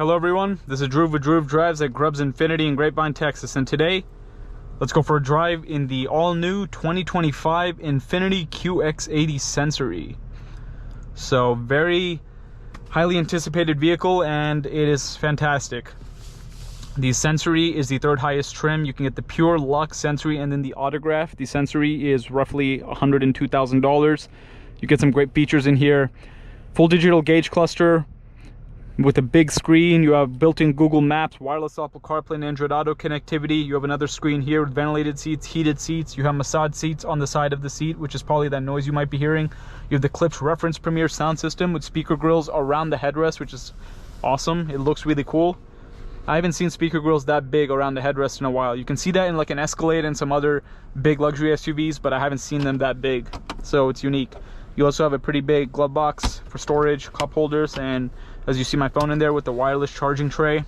Hello everyone, this is Drew with Drew Drives at Grubbs Infiniti in Grapevine, Texas, and today let's go for a drive in the all-new 2025 Infiniti QX80 Sensory. So very highly anticipated vehicle, and it is fantastic. The Sensory is the third highest trim. You can get the Pure Luxe Sensory and then the Autograph. The Sensory is roughly $102,000. You get some great features in here. Full digital gauge cluster with a big screen. You have built-in Google Maps, wireless Apple CarPlay and Android Auto connectivity. You have another screen here with ventilated seats, heated seats. You have massage seats on the side of the seat, which is probably that noise you might be hearing. You have the Klipsch Reference Premier sound system with speaker grills around the headrest, which is awesome. It looks really cool. I haven't seen speaker grills that big around the headrest in a while. You can see that in like an Escalade and some other big luxury SUVs, but I haven't seen them that big, so it's unique. You also have a pretty big glove box for storage, cup holders, and as you see my phone in there with the wireless charging tray.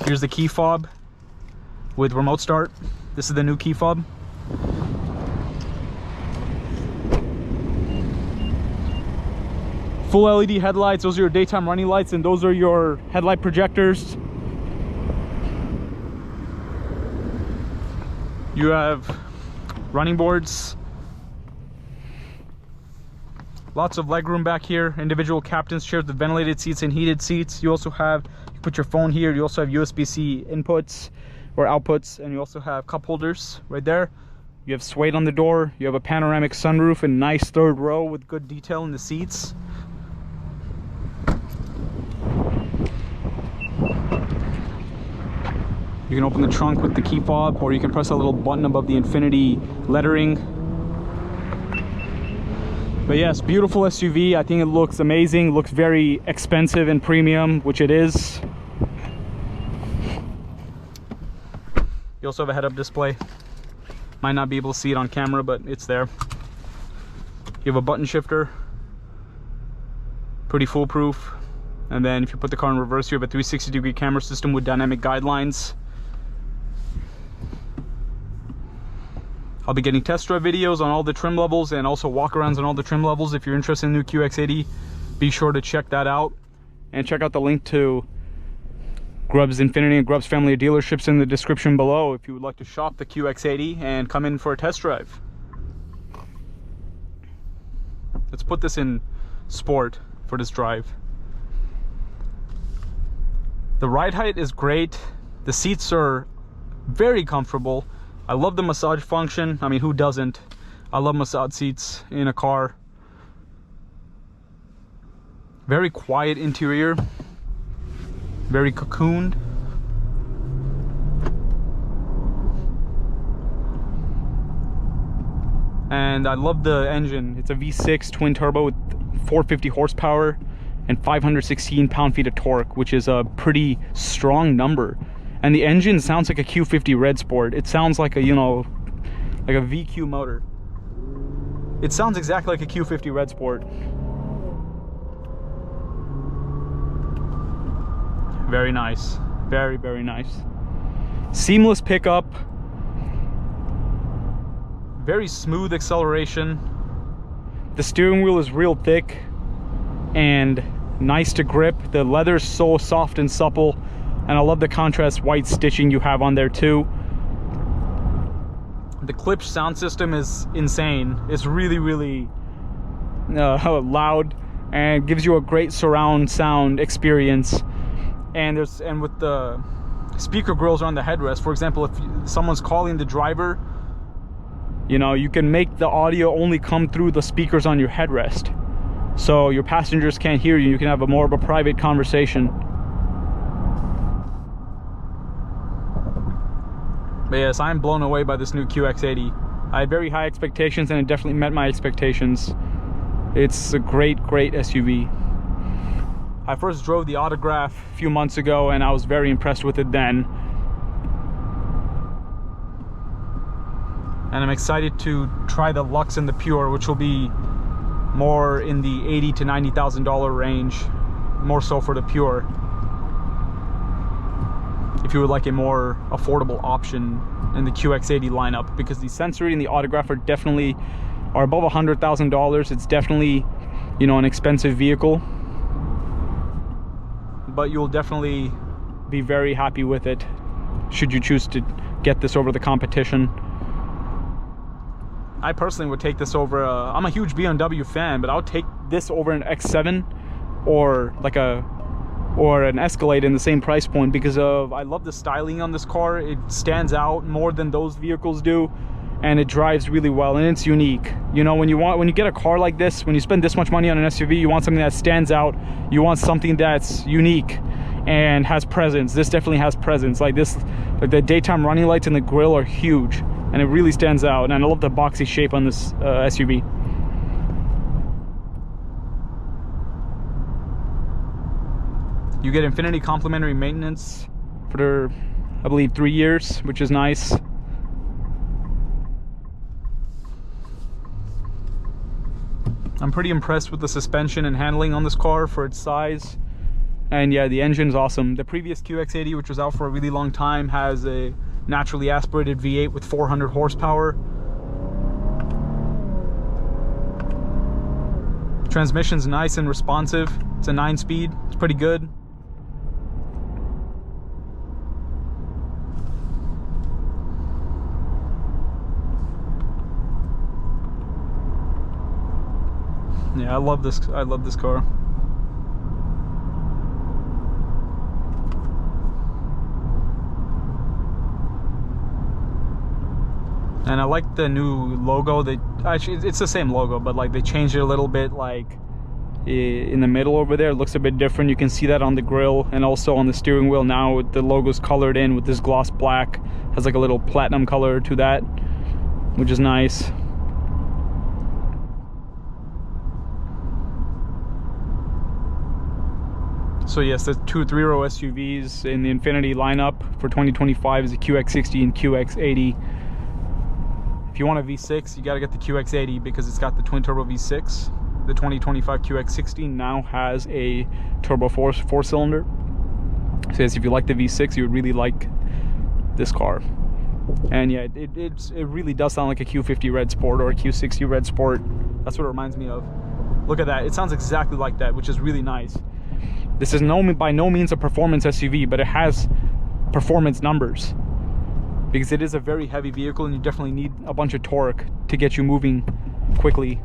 Here's the key fob with remote start. This is the new key fob. Full LED headlights, those are your daytime running lights, and those are your headlight projectors. You have running boards. Lots of legroom back here, individual captain's chairs with ventilated seats and heated seats. You also have, you put your phone here, you also have USB-C inputs or outputs, and you also have cup holders right there. You have suede on the door, you have a panoramic sunroof and nice third row with good detail in the seats. You can open the trunk with the key fob, or you can press a little button above the Infiniti lettering. But yes, beautiful SUV. I think it looks amazing. Looks very expensive and premium, which it is. You also have a head-up display. Might not be able to see it on camera, but it's there. You have a button shifter. Pretty foolproof. And then if you put the car in reverse, you have a 360-degree camera system with dynamic guidelines. I'll be getting test drive videos on all the trim levels and also walk-arounds on all the trim levels. If you're interested in the new QX80, be sure to check that out. And check out the link to Grubbs Infiniti and Grubbs family of dealerships in the description below if you would like to shop the QX80 and come in for a test drive. Let's put this in sport for this drive. The ride height is great. The seats are very comfortable. I love the massage function. I mean, who doesn't? I love massage seats in a car. Very quiet interior. Very cocooned. And I love the engine. It's a V6 twin turbo with 450 horsepower and 516 pound-feet of torque, which is a pretty strong number. And the engine sounds like a Q50 Red Sport. It sounds like a, you know, like a VQ motor. It sounds exactly like a Q50 Red Sport. Very nice. Very, very nice. Seamless pickup. Very smooth acceleration. The steering wheel is real thick and nice to grip. The leather is so soft and supple. And I love the contrast white stitching you have on there too. The Klipsch sound system is insane. It's really, really loud and gives you a great surround sound experience. And with the speaker grills on the headrest, for example, if someone's calling the driver, you know, you can make the audio only come through the speakers on your headrest, so your passengers can't hear you. You can have a more of a private conversation. But yes, I'm blown away by this new QX80. I had very high expectations, and it definitely met my expectations. It's a great, great SUV. I first drove the Autograph a few months ago, and I was very impressed with it then. And I'm excited to try the Luxe and the Pure, which will be more in the $80,000 to $90,000 range, more so for the Pure. If you would like a more affordable option in the QX80 lineup, because the Sensory and the Autograph are above $100,000. It's definitely, you know, an expensive vehicle. but you'll definitely be very happy with it should you choose to get this over the competition. I personally would take this over I'm a huge BMW fan, but I'll take this over an X7 or like an Escalade in the same price point, because I love the styling on this car. It stands out more than those vehicles do, and it drives really well, and it's unique. You know, when you get a car like this, when you spend this much money on an SUV, you want something that stands out. You want something that's unique and has presence. This definitely has presence. Like this, like the daytime running lights and the grille are huge, and it really stands out. And I love the boxy shape on this SUV. You get Infiniti complimentary maintenance for, I believe, 3 years, which is nice. I'm pretty impressed with the suspension and handling on this car for its size. And yeah, the engine's awesome. The previous QX80, which was out for a really long time, has a naturally aspirated V8 with 400 horsepower. Transmission's nice and responsive. It's a 9-speed. It's pretty good. Yeah, I love this car. And I like the new logo. They actually, it's the same logo, but like they changed it a little bit, like in the middle over there. It looks a bit different. You can see that on the grille and also on the steering wheel now. The logo's colored in with this gloss black. Has like a little platinum color to that, which is nice. So yes, the two 3-row SUVs in the Infiniti lineup for 2025 is the QX60 and QX80. If you want a V6, you got to get the QX80 because it's got the twin turbo V6. The 2025 QX60 now has a turbo four-cylinder. So yes, if you like the V6, you would really like this car. And yeah, it really does sound like a Q50 Red Sport or a Q60 Red Sport. That's what it reminds me of. Look at that. It sounds exactly like that, which is really nice. This is by no means a performance SUV, but it has performance numbers, because it is a very heavy vehicle and you definitely need a bunch of torque to get you moving quickly.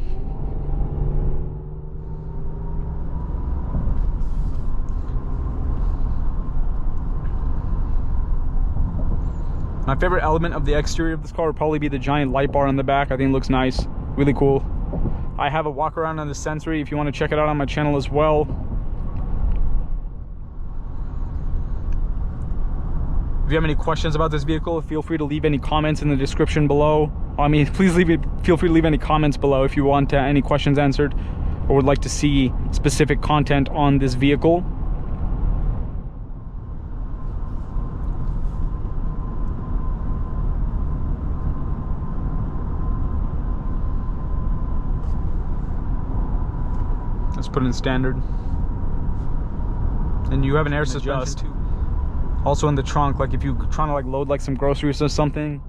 My favorite element of the exterior of this car would probably be the giant light bar on the back. I think it looks nice, really cool. I have a walk around on the Sensory if you want to check it out on my channel as well. If you have any questions about this vehicle, feel free to leave any comments in the description below. I mean, please feel free to leave any comments below if you want any questions answered or would like to see specific content on this vehicle. Let's put it in standard. And you have an air suspension too. Also in the trunk, like if you're trying to like load like some groceries or something,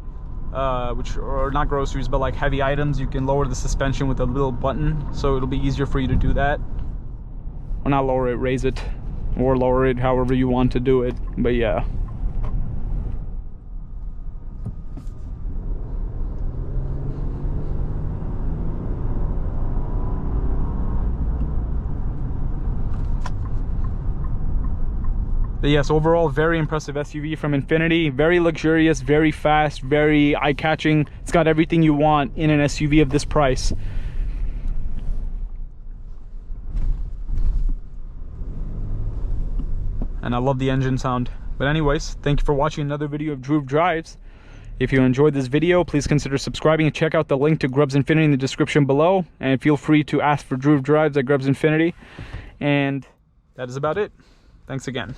or not groceries, but like heavy items, you can lower the suspension with a little button, so it'll be easier for you to do that. Or not lower it, raise it, or lower it, however you want to do it. But yeah. But yes, overall, very impressive SUV from Infiniti. Very luxurious, very fast, very eye-catching. It's got everything you want in an SUV of this price. And I love the engine sound. But anyways, thank you for watching another video of Dhruv Drives. If you enjoyed this video, please consider subscribing and check out the link to Grub's Infiniti in the description below. And feel free to ask for Dhruv Drives at Grub's Infiniti. And that is about it. Thanks again.